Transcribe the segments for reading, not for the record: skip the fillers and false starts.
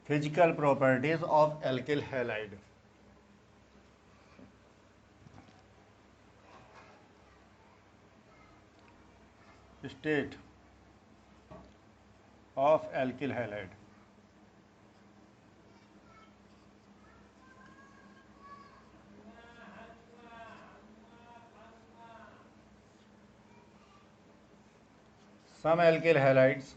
Physical properties of alkyl halide. State of alkyl halide. Some alkyl halides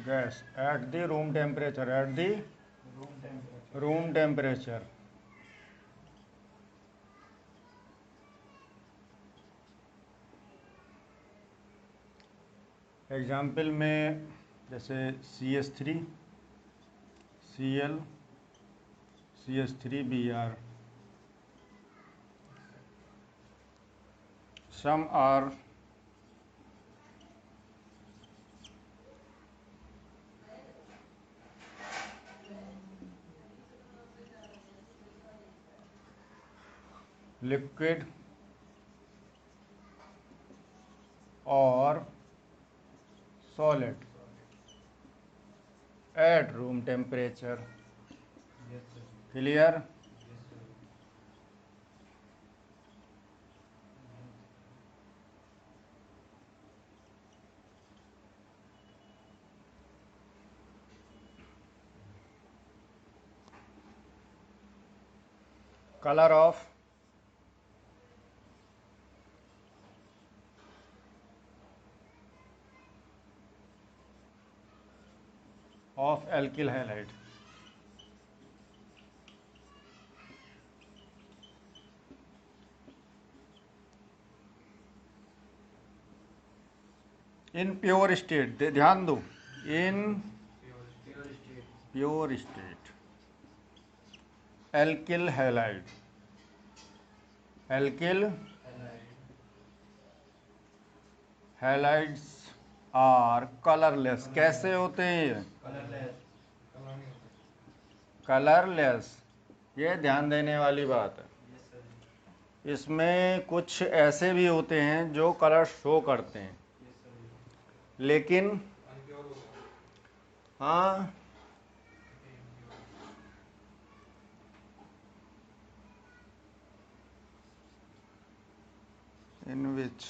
gas at the room temperature, at the room temperature. Example में जैसे CH3 Cl CH3Br, some are liquid or solid at room temperature. Clear? Color of alkyl halide. In pure state, ध्यान दो, in pure state alkyl halide, alkyl halides are colourless. कैसे होते हैं? Colourless. ये ध्यान देने वाली बात है। इसमें कुछ ऐसे भी होते हैं जो कलर शो करते हैं, लेकिन हाँ, in which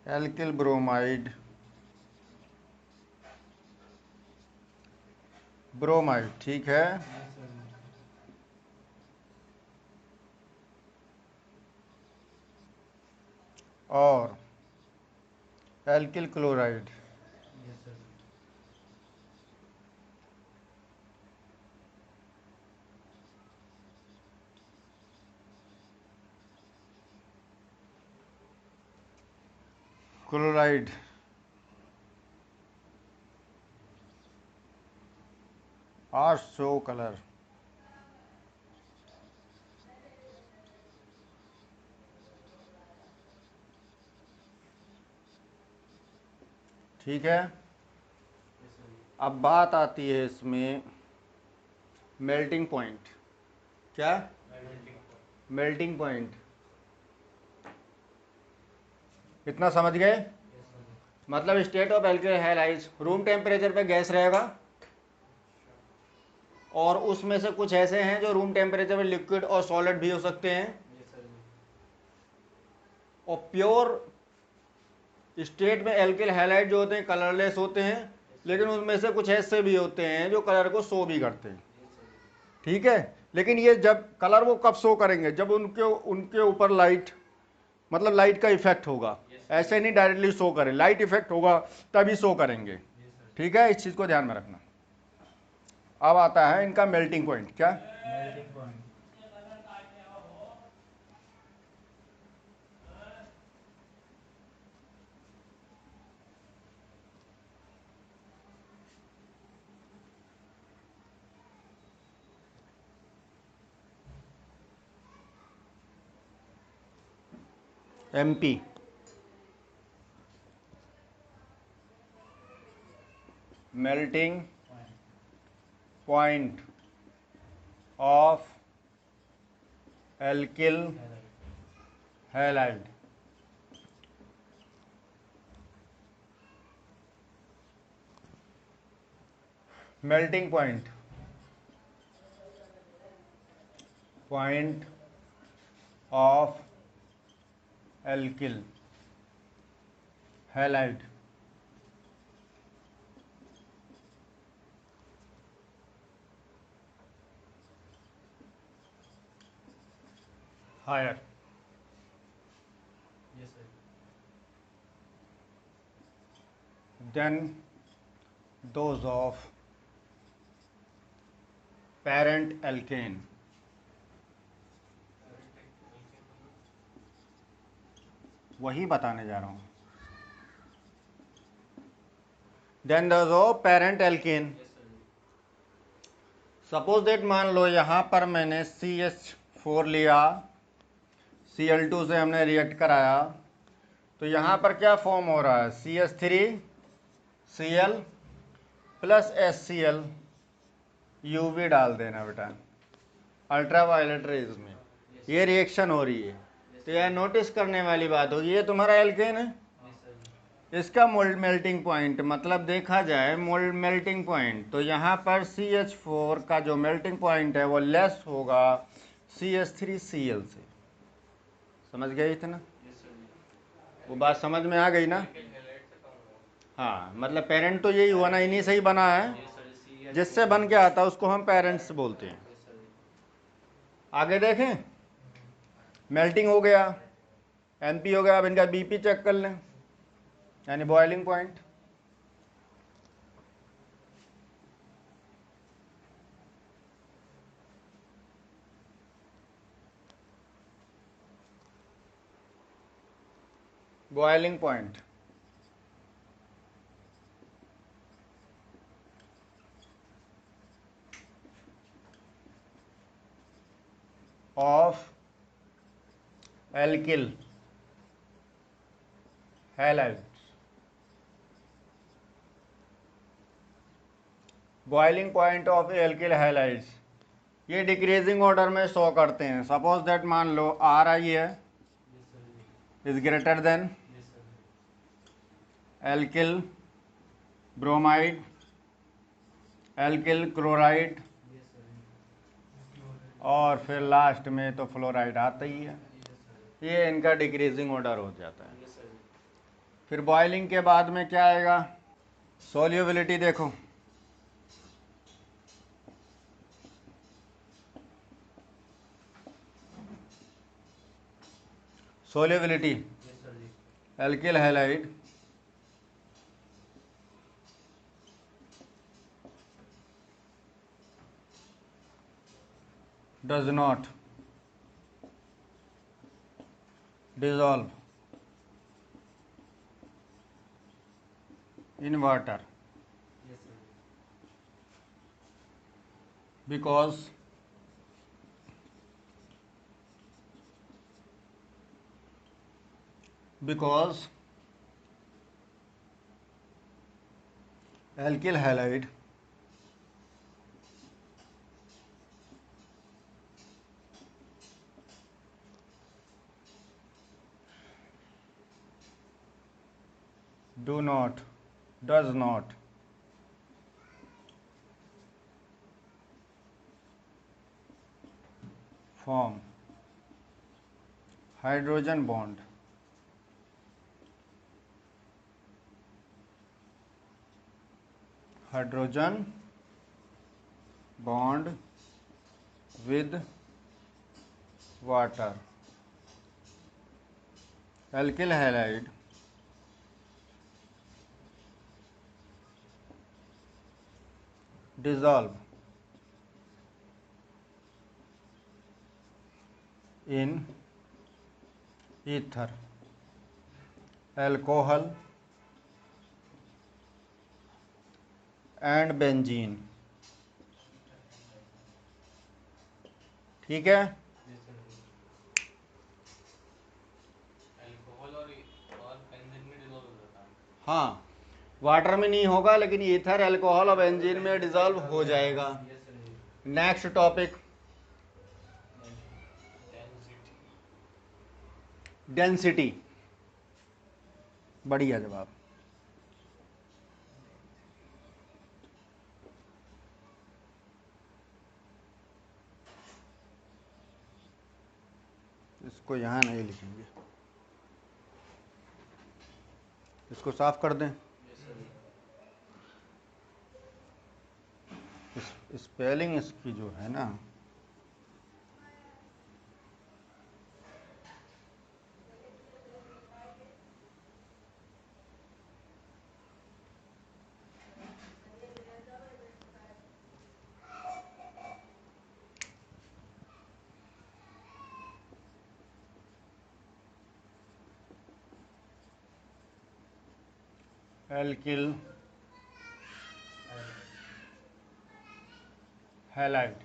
alkyl bromide, bromide, ठीक है, और alkyl chloride, chloride are show colour. ठीक है। अब बात आती है इसमें मेल्टिंग पॉइंट। क्या? Melting point. इतना समझ गए? मतलब state of alkyl halides, room temperature पे गैस रहेगा और उसमें से कुछ ऐसे हैं जो रूम टेम्परेचर पे लिक्विड और सॉलिड भी हो सकते हैं, और प्योर स्टेट में एल्किल हैलाइड जो होते हैं कलरलेस होते हैं, लेकिन उनमें से कुछ ऐसे भी होते हैं जो कलर को शो भी करते हैं। ठीक है, लेकिन ये जब कलर वो कब शो करेंगे? जब उनके ऊपर लाइट, मतलब लाइट का इफेक्ट होगा। ऐसे नहीं डायरेक्टली शो करें, लाइट इफेक्ट होगा तभी शो करेंगे। ठीक है, इस चीज को ध्यान में रखना। अब आता है इनका मेल्टिंग पॉइंट। क्या? MP, melting point of alkyl halide. Melting point of alkyl halide. Higher. Than those of parent alkane. वही बताने जा रहा हूँ. Then those of parent alkane. Suppose that मान लो यहाँ पर मैंने CH4 लिया, Cl2 से हमने रिएक्ट कराया, तो यहाँ पर क्या फॉर्म हो रहा है, CH3Cl प्लस HCl. यूवी डाल देना बेटा, अल्ट्रावायलेट रेज में ये रिएक्शन हो रही है. तो यह नोटिस करने वाली बात होगी, ये तुम्हारा एल्केन है, इसका मोल्ड मेल्टिंग पॉइंट, मतलब देखा जाए मोल्ड मेल्टिंग पॉइंट, तो यहाँ पर CH4 का जो मेल्टिंग पॉइंट है वो लेस होगा CH3Cl से. समझ गए इतना? वो बात समझ में आ गई ना? हाँ, मतलब पेरेंट तो यही हुआ ना, इन्हीं से ही बना है, जिससे बन के आता उसको हम पेरेंट्स बोलते हैं. आगे देखें, मेल्टिंग हो गया, MP हो गया. अब इनका BP चेक कर लें, यानी boiling point. Boiling point of alkyl halides. Boiling point of alkyl halides ये डिक्रीजिंग ऑर्डर में शो करते हैं. सपोज दैट मान लो RI है is greater than alkyl bromide, alkyl chloride, और फिर लास्ट में तो फ्लोराइड आता ही है. ये इनका डिक्रीजिंग ऑर्डर हो जाता है. फिर बॉइलिंग के बाद में क्या आएगा, सोल्यूबिलिटी देखो, solubility alkyl halide does not dissolve in water because alkyl halide does not form hydrogen bond with water. Alkyl halide dissolve in ether, alcohol and benzene. ठीक है. हाँ, वाटर में नहीं होगा लेकिन ईथर अल्कोहल और बेंजीन में डिजॉल्व हो जाएगा। Next topic, density. बढ़िया जवाब। इसको यहाँ नहीं लिखेंगे, इसको साफ कर दें। स्पेलिंग इसकी जो है ना, एल्किल हैलाइड,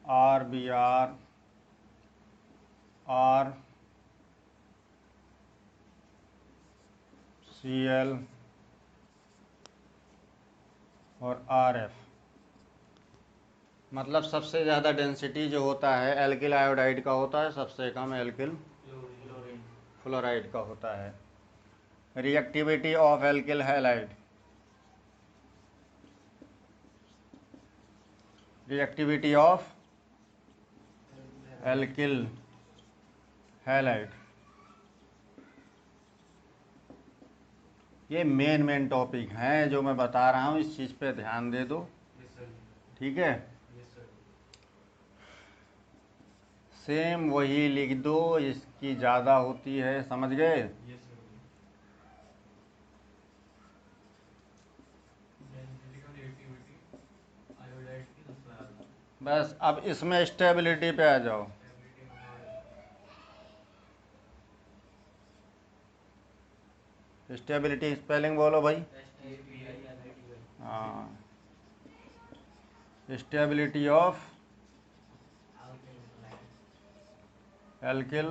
RIRBR RCl और RF। मतलब सबसे ज़्यादा डेंसिटी जो होता है एल्किल आयोडाइड का होता है, सबसे कम एल्किल फ्लोराइड का होता है। Reactivity of alkyl halide, reactivity of alkyl halide, ये मेन टॉपिक हैं जो मैं बता रहा हूँ, इस चीज़ पे ध्यान दे दो। ठीक है, सेम वही लिख दो, इसकी ज़्यादा होती है, समझ गए। बस अब इसमें स्टेबिलिटी पे आ जाओ। स्टेबिलिटी स्पेलिंग बोलो भाई। हाँ, स्टेबिलिटी ऑफ एल्किल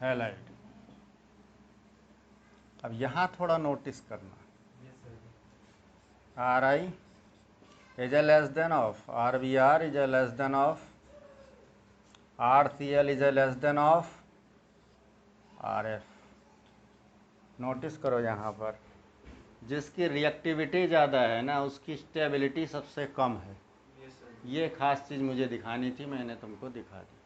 हैलाइड। अब यहाँ थोड़ा नोटिस करना, RI is a less than of RBR is a less than of RCl is a less than of RF। Notice करो यहाँ पर, जिसकी रिएक्टिविटी ज़्यादा है ना उसकी स्टेबिलिटी सबसे कम है। ये खास चीज़ मुझे दिखानी थी, मैंने तुमको दिखा दी।